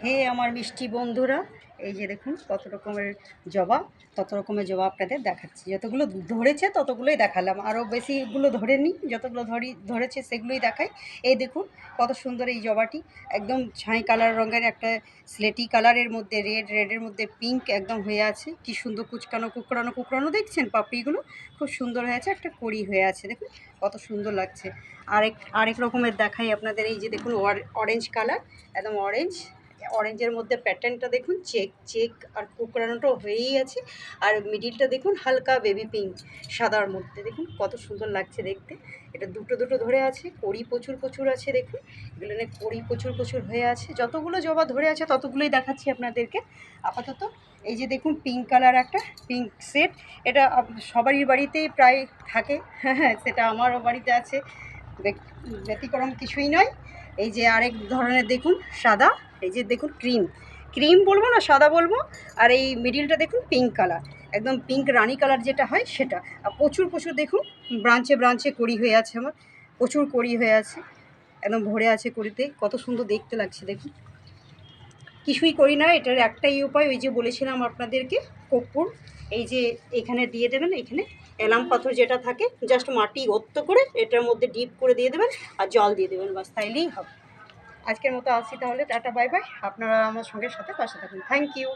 হে আমার মিষ্টি বন্ধুরা, এই যে দেখুন কত রকমের জবা, তত রকমের জবা আপনাদের দেখাচ্ছি। যতগুলো ধরেছে ততগুলোই দেখালাম, আরও বেশিগুলো ধরেনি, যতগুলো ধরেছে সেগুলোই দেখাই। এই দেখুন কত সুন্দর এই জবাটি, একদম ছাই কালার রঙের, একটা স্লেটি কালারের মধ্যে রেডের মধ্যে পিঙ্ক একদম হয়ে আছে। কি সুন্দর কুচকানো কুকড়ানো কুকড়ানো, দেখছেন পাপড়িগুলো খুব সুন্দর হয়ে আছে, একটা কড়ি হয়ে আছে, দেখুন কত সুন্দর লাগছে। আরেক রকমের দেখাই আপনাদের। এই যে দেখুন অরেঞ্জ কালার, একদম অরেঞ্জের মধ্যে প্যাটার্নটা দেখুন, চেক চেক আর কুকড়ানোটাও হয়েই আছে। আর মিডিলটা দেখুন হালকা বেবি পিঙ্ক সাদার মধ্যে, দেখুন কত সুন্দর লাগছে দেখতে। এটা দুটো দুটো ধরে আছে, কড়ি প্রচুর প্রচুর আছে, দেখুন এগুলো কড়ি প্রচুর প্রচুর হয়ে আছে। যতগুলো জবা ধরে আছে ততগুলোই দেখাচ্ছি আপনাদেরকে আপাতত। এই যে দেখুন পিঙ্ক কালার একটা পিঙ্ক সেট, এটা সবারই বাড়িতেই প্রায় থাকে। হ্যাঁ, সেটা আমারও বাড়িতে আছে, ব্যতিক্রম কিছুই নয়। এই যে আরেক ধরনের দেখুন সাদা, এই যে দেখুন ক্রিম ক্রিম বলবো না, সাদা বলবো। আর এই মিডিলটা দেখুন পিঙ্ক কালার, একদম পিঙ্ক রানি কালার যেটা হয় সেটা। আর প্রচুর প্রচুর দেখুন ব্রাঞ্চে ব্রাঞ্চে কড়ি হয়ে আছে, আমার প্রচুর কড়ি হয়ে আছে, একদম ভরে আছে কড়িতে, কত সুন্দর দেখতে লাগছে দেখুন। কিছুই করি না, এটার একটাই উপায়, ওই যে বলেছিলাম আপনাদেরকে, কর্পূর এই যে এখানে দিয়ে দেবেন, এখানে এলাম পাথর যেটা থাকে, জাস্ট মাটি গর্ত করে এটার মধ্যে ডিপ করে দিয়ে দেবেন আর জল দিয়ে দেবেন, বাস তাইলেই হবে। আজকের মতো আসি তাহলে, টাটা বাই বাই। আপনারা আমার সঙ্গে সাথে পাশে থাকুন, থ্যাংক ইউ।